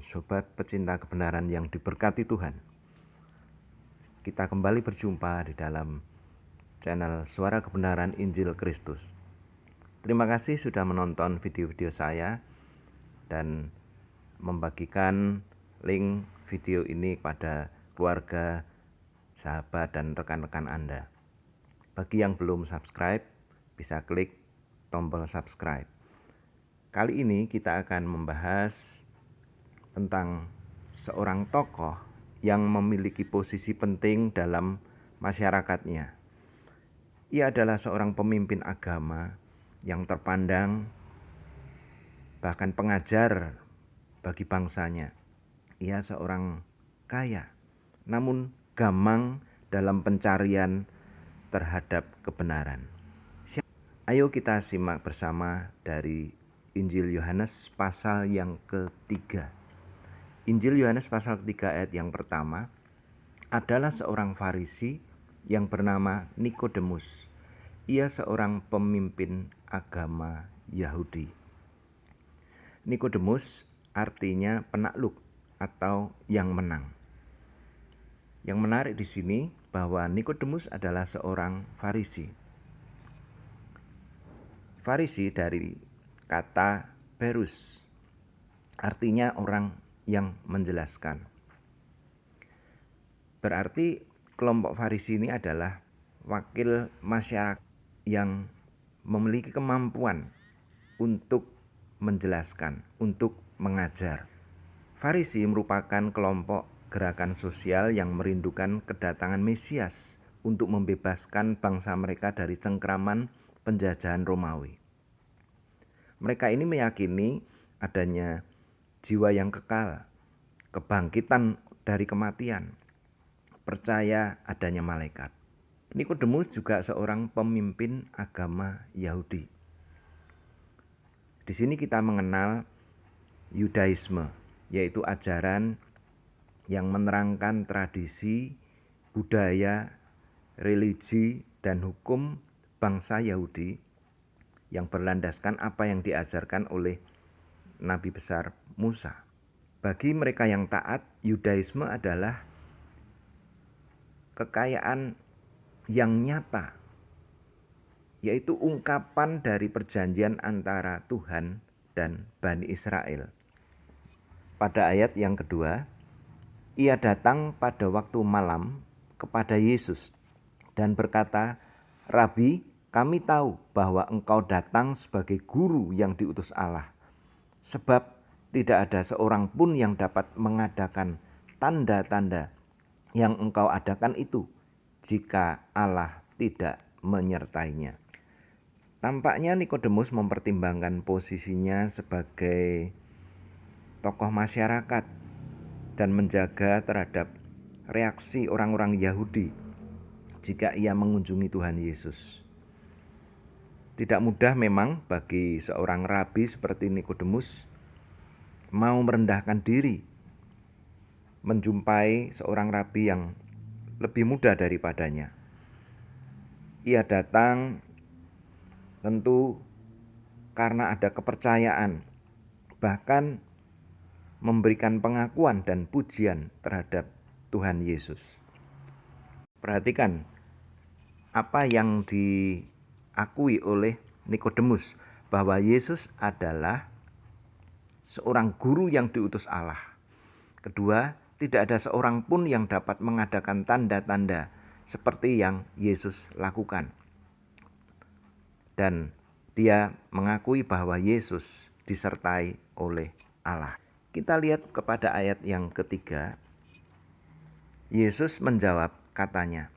sobat pecinta kebenaran yang diberkati Tuhan. Kita kembali berjumpa di dalam channel Suara Kebenaran Injil Kristus. Terima kasih sudah menonton video-video saya dan membagikan link video ini kepada keluarga, sahabat, dan rekan-rekan Anda. Bagi yang belum subscribe, bisa klik tombol subscribe. Kali ini kita akan membahas tentang seorang tokoh yang memiliki posisi penting dalam masyarakatnya. Ia adalah seorang pemimpin agama yang terpandang, bahkan pengajar bagi bangsanya. Ia seorang kaya, namun gamang dalam pencarian terhadap kebenaran. Ayo kita simak bersama dari Injil Yohanes pasal yang ketiga. Injil Yohanes pasal ketiga ayat yang pertama adalah seorang Farisi yang bernama Nikodemus. Ia seorang pemimpin agama Yahudi. Nikodemus artinya penakluk atau yang menang. Yang menarik di sini bahwa Nikodemus adalah seorang Farisi. Farisi dari kata berus, artinya orang yang menjelaskan. Berarti kelompok Farisi ini adalah wakil masyarakat yang memiliki kemampuan untuk menjelaskan, untuk mengajar. Farisi merupakan kelompok gerakan sosial yang merindukan kedatangan Mesias untuk membebaskan bangsa mereka dari cengkraman penjajahan Romawi. Mereka ini meyakini adanya jiwa yang kekal, kebangkitan dari kematian, percaya adanya malaikat. Nikodemus juga seorang pemimpin agama Yahudi. Di sini kita mengenal Yudaisme, yaitu ajaran yang menerangkan tradisi, budaya, religi, dan hukum bangsa Yahudi yang berlandaskan apa yang diajarkan oleh Nabi besar Musa. Bagi mereka yang taat, Yudaisme adalah kekayaan yang nyata, yaitu ungkapan dari perjanjian antara Tuhan dan Bani Israel. Pada ayat yang kedua, ia datang pada waktu malam kepada Yesus dan berkata, "Rabi, kami tahu bahwa engkau datang sebagai guru yang diutus Allah, sebab tidak ada seorang pun yang dapat mengadakan tanda-tanda yang engkau adakan itu jika Allah tidak menyertainya." Tampaknya Nikodemus mempertimbangkan posisinya sebagai tokoh masyarakat dan menjaga terhadap reaksi orang-orang Yahudi jika ia mengunjungi Tuhan Yesus. Tidak mudah memang bagi seorang rabi seperti Nikodemus mau merendahkan diri menjumpai seorang rabi yang lebih muda daripadanya. Ia datang tentu karena ada kepercayaan, bahkan memberikan pengakuan dan pujian terhadap Tuhan Yesus. Perhatikan apa yang diakui oleh Nikodemus, bahwa Yesus adalah seorang guru yang diutus Allah. Kedua, tidak ada seorang pun yang dapat mengadakan tanda-tanda seperti yang Yesus lakukan. Dan dia mengakui bahwa Yesus disertai oleh Allah. Kita lihat kepada ayat yang ketiga. Yesus menjawab, katanya,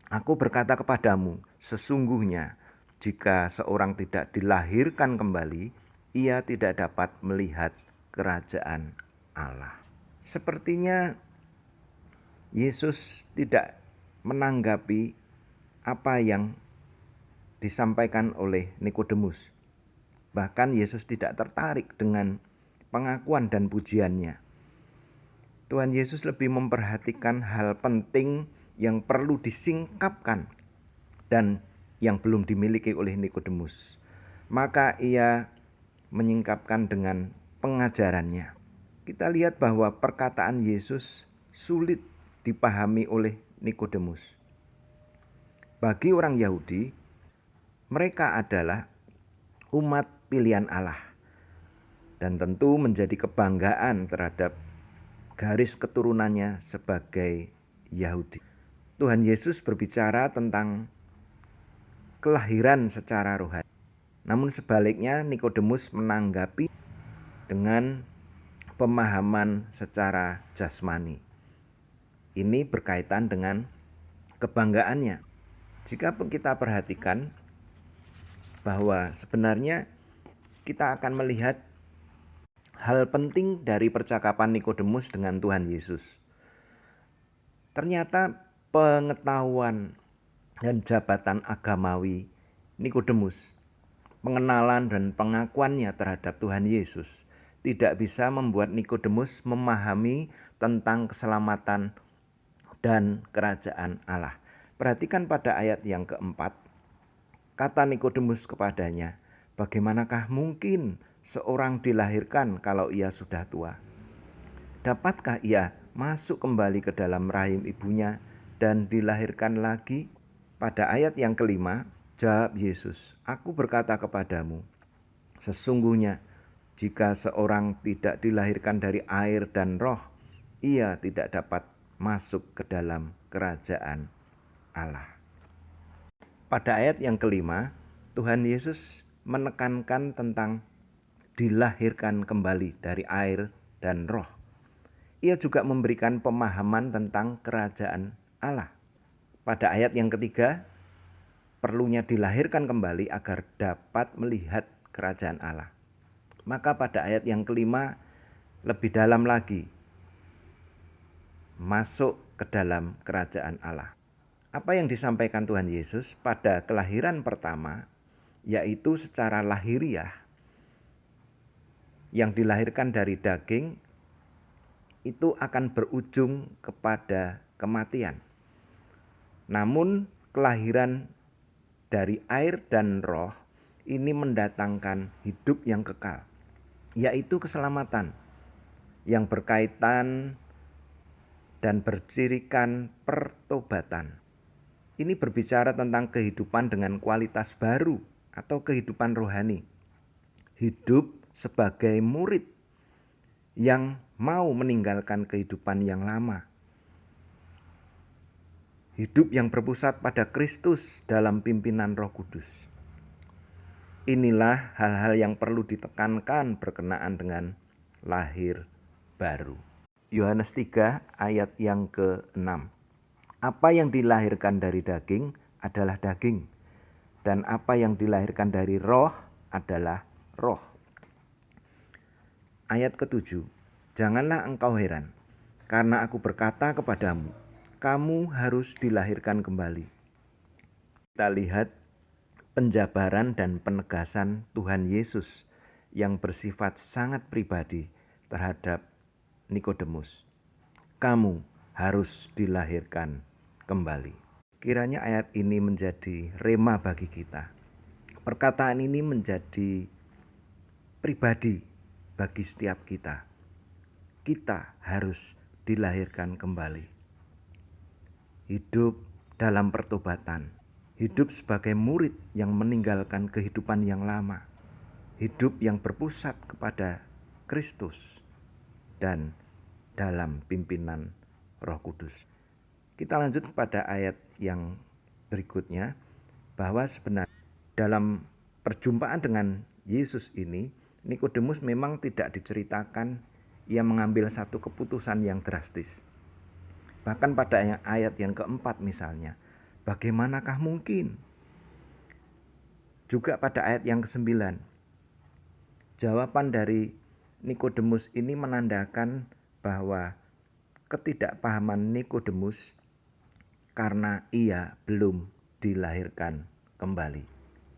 "Aku berkata kepadamu, sesungguhnya jika seorang tidak dilahirkan kembali, ia tidak dapat melihat kerajaan Allah." Sepertinya Yesus tidak menanggapi apa yang disampaikan oleh Nikodemus. Bahkan Yesus tidak tertarik dengan pengakuan dan pujiannya. Tuhan Yesus lebih memperhatikan hal penting yang perlu disingkapkan dan yang belum dimiliki oleh Nikodemus. Maka ia menyingkapkan dengan pengajarannya. kita lihat bahwa perkataan Yesus sulit dipahami oleh Nikodemus. Bagi orang Yahudi, mereka adalah umat pilihan Allah dan tentu menjadi kebanggaan terhadap garis keturunannya sebagai Yahudi. Tuhan Yesus berbicara tentang kelahiran secara rohani. Namun sebaliknya Nikodemus menanggapi dengan pemahaman secara jasmani. Ini berkaitan dengan kebanggaannya. Jika kita perhatikan bahwa sebenarnya kita akan melihat hal penting dari percakapan Nikodemus dengan Tuhan Yesus. Ternyata pengetahuan dan jabatan agamawi Nikodemus, pengenalan dan pengakuannya terhadap Tuhan Yesus tidak bisa membuat Nikodemus memahami tentang keselamatan dan kerajaan Allah. Perhatikan pada ayat yang keempat, kata Nikodemus kepadanya, bagaimanakah mungkin seorang dilahirkan kalau ia sudah tua? Dapatkah ia masuk kembali ke dalam rahim ibunya dan dilahirkan lagi? Pada ayat yang kelima, jawab Yesus, aku berkata kepadamu, sesungguhnya jika seorang tidak dilahirkan dari air dan roh, ia tidak dapat masuk ke dalam kerajaan Allah. Pada ayat yang kelima, Tuhan Yesus menekankan tentang dilahirkan kembali dari air dan roh. Ia juga memberikan pemahaman tentang kerajaan Allah. Pada ayat yang ketiga, perlunya dilahirkan kembali agar dapat melihat kerajaan Allah. Maka pada ayat yang kelima, lebih dalam lagi, masuk ke dalam kerajaan Allah. Apa yang disampaikan Tuhan Yesus pada kelahiran pertama, yaitu secara lahiriah, yang dilahirkan dari daging, itu akan berujung kepada kematian. Namun kelahiran dari air dan roh ini mendatangkan hidup yang kekal, yaitu keselamatan yang berkaitan dan bercirikan pertobatan. Ini berbicara tentang kehidupan dengan kualitas baru atau kehidupan rohani. Hidup sebagai murid yang mau meninggalkan kehidupan yang lama. Hidup yang berpusat pada Kristus dalam pimpinan Roh Kudus. Inilah hal-hal yang perlu ditekankan berkenaan dengan lahir baru. Yohanes 3 ayat yang ke-6. Apa yang dilahirkan dari daging adalah daging, dan apa yang dilahirkan dari roh adalah roh. Ayat ke-7. Janganlah engkau heran, karena aku berkata kepadamu, kamu harus dilahirkan kembali. Kita lihat penjabaran dan penegasan Tuhan Yesus yang bersifat sangat pribadi terhadap Nikodemus. Kamu harus dilahirkan kembali. Kiranya ayat ini menjadi rema bagi kita. Perkataan ini menjadi pribadi bagi setiap kita. Kita harus dilahirkan kembali. Hidup dalam pertobatan, hidup sebagai murid yang meninggalkan kehidupan yang lama, hidup yang berpusat kepada Kristus dan dalam pimpinan Roh Kudus. Kita lanjut kepada ayat yang berikutnya, bahwa sebenarnya dalam perjumpaan dengan Yesus ini, Nikodemus memang tidak diceritakan ia mengambil satu keputusan yang drastis. Bahkan pada ayat yang keempat misalnya, bagaimanakah mungkin? Juga pada ayat yang ke-9, jawaban dari Nikodemus ini menandakan bahwa ketidakpahaman Nikodemus karena ia belum dilahirkan kembali.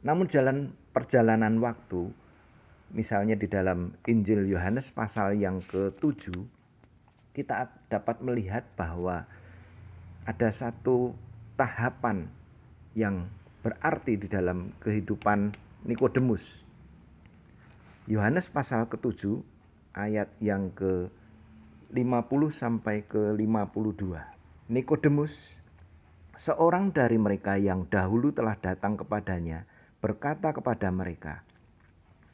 Namun perjalanan waktu, misalnya di dalam Injil Yohanes pasal yang ke-7, kita dapat melihat bahwa ada satu tahapan yang berarti di dalam kehidupan Nikodemus. Yohanes pasal ke-7 ayat yang ke-50 sampai ke-52. Nikodemus, seorang dari mereka yang dahulu telah datang kepadanya, berkata kepada mereka,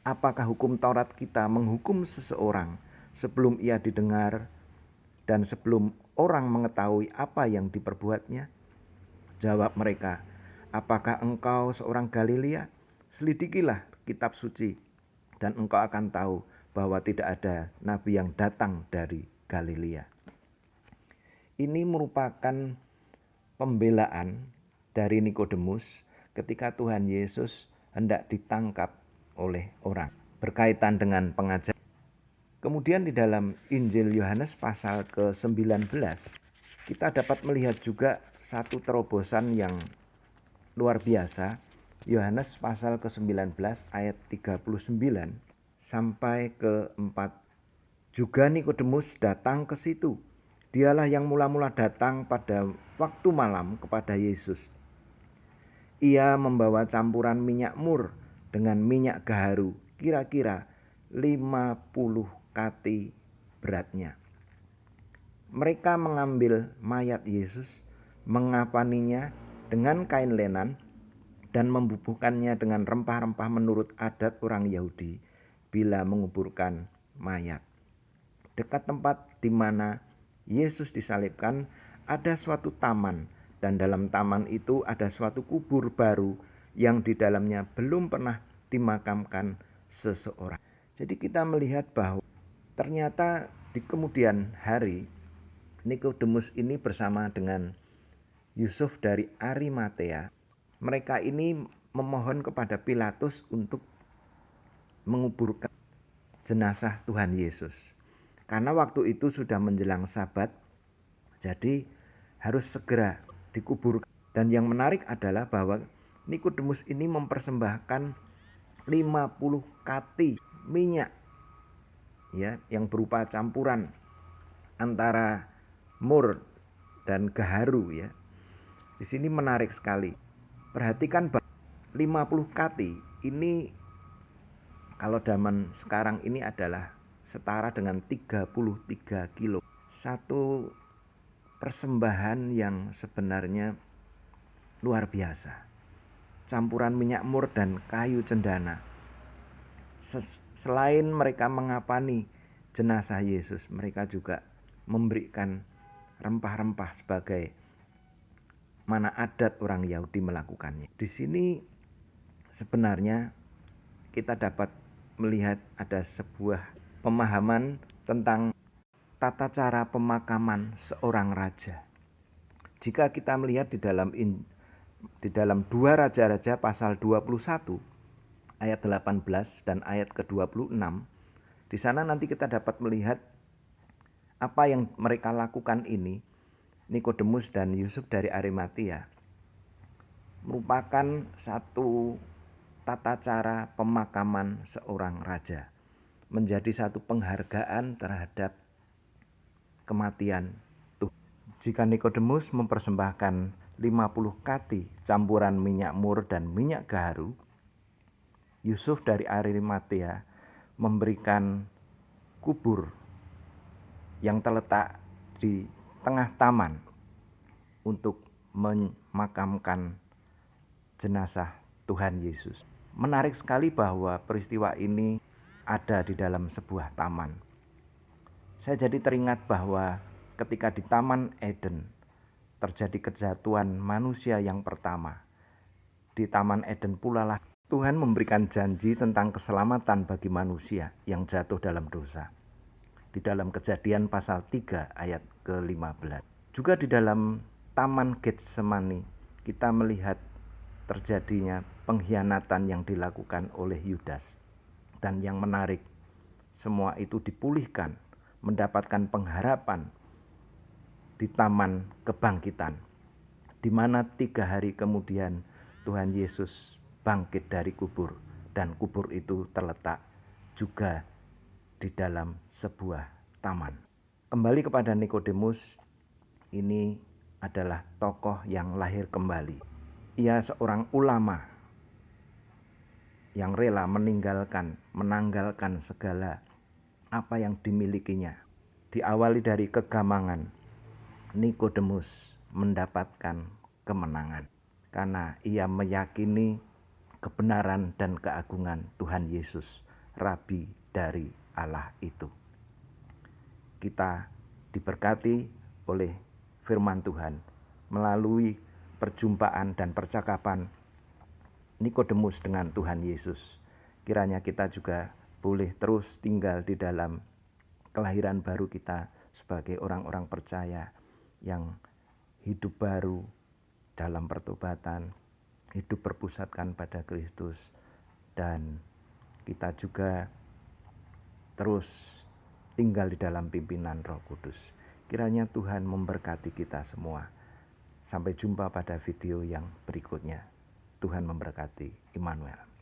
"Apakah hukum Taurat kita menghukum seseorang sebelum ia didengar dan sebelum orang mengetahui apa yang diperbuatnya?" Jawab mereka, "Apakah engkau seorang Galilea? Selidikilah kitab suci dan engkau akan tahu bahwa tidak ada nabi yang datang dari Galilea." Ini merupakan pembelaan dari Nikodemus ketika Tuhan Yesus hendak ditangkap oleh orang berkaitan dengan pengajaran. Kemudian di dalam Injil Yohanes pasal ke-19 kita dapat melihat juga satu terobosan yang luar biasa. Yohanes pasal ke-19 ayat 39 sampai ke-4. Juga Nikodemus datang ke situ. Dialah yang mula-mula datang pada waktu malam kepada Yesus. Ia membawa campuran minyak mur dengan minyak gaharu, kira-kira 50 kati beratnya. Mereka mengambil mayat Yesus, mengapaninya dengan kain lenan, dan membubuhkannya dengan rempah-rempah menurut adat orang Yahudi bila menguburkan mayat. Dekat tempat di mana Yesus disalibkan ada suatu taman, dan dalam taman itu ada suatu kubur baru yang di dalamnya belum pernah dimakamkan seseorang. Jadi kita melihat bahwa ternyata di kemudian hari Nikodemus ini bersama dengan Yusuf dari Arimatea, mereka ini memohon kepada Pilatus untuk menguburkan jenazah Tuhan Yesus. Karena waktu itu sudah menjelang Sabat, jadi harus segera dikuburkan. Dan yang menarik adalah bahwa Nikodemus ini mempersembahkan 50 kati minyak, ya, yang berupa campuran antara mur dan gaharu, ya. Di sini menarik sekali. Perhatikan 50 kati ini kalau zaman sekarang ini adalah setara dengan 33 kilo. Satu persembahan yang sebenarnya luar biasa. Campuran minyak mur dan kayu cendana. Selain mereka mengapani jenazah Yesus, mereka juga memberikan rempah-rempah sebagai mana adat orang Yahudi melakukannya. Di sini sebenarnya kita dapat melihat ada sebuah pemahaman tentang tata cara pemakaman seorang raja. Jika kita melihat di dalam 2 Raja-Raja pasal 21 ayat 18 dan ayat ke-26, di sana nanti kita dapat melihat apa yang mereka lakukan ini. Nikodemus dan Yusuf dari Arimatea merupakan satu tata cara pemakaman seorang raja, menjadi satu penghargaan terhadap kematian Tuhan. Jika Nikodemus mempersembahkan 50 kati campuran minyak mur dan minyak gaharu, Yusuf dari Arimatea memberikan kubur yang terletak di tengah taman untuk memakamkan jenazah Tuhan Yesus. Menarik sekali bahwa peristiwa ini ada di dalam sebuah taman. Saya jadi teringat bahwa ketika di Taman Eden terjadi kejatuhan manusia yang pertama, di Taman Eden pula lah Tuhan memberikan janji tentang keselamatan bagi manusia yang jatuh dalam dosa. Di dalam Kejadian pasal 3 ayat ke-15. Juga di dalam Taman Getsemani kita melihat terjadinya pengkhianatan yang dilakukan oleh Yudas. Dan yang menarik, semua itu dipulihkan, mendapatkan pengharapan di Taman Kebangkitan, di mana 3 hari kemudian Tuhan Yesus bangkit dari kubur, dan kubur itu terletak juga di dalam sebuah taman. Kembali kepada Nikodemus, ini adalah tokoh yang lahir kembali. Ia seorang ulama yang rela menanggalkan segala apa yang dimilikinya. Diawali dari kegamangan, Nikodemus mendapatkan kemenangan karena ia meyakini kebenaran dan keagungan Tuhan Yesus, Rabi dari Allah itu. Kita diberkati oleh firman Tuhan melalui perjumpaan dan percakapan Nikodemus dengan Tuhan Yesus. Kiranya kita juga boleh terus tinggal di dalam kelahiran baru kita sebagai orang-orang percaya yang hidup baru dalam pertobatan, hidup berpusatkan pada Kristus, dan kita juga terus tinggal di dalam pimpinan Roh Kudus. Kiranya Tuhan memberkati kita semua. Sampai jumpa pada video yang berikutnya. Tuhan memberkati. Immanuel.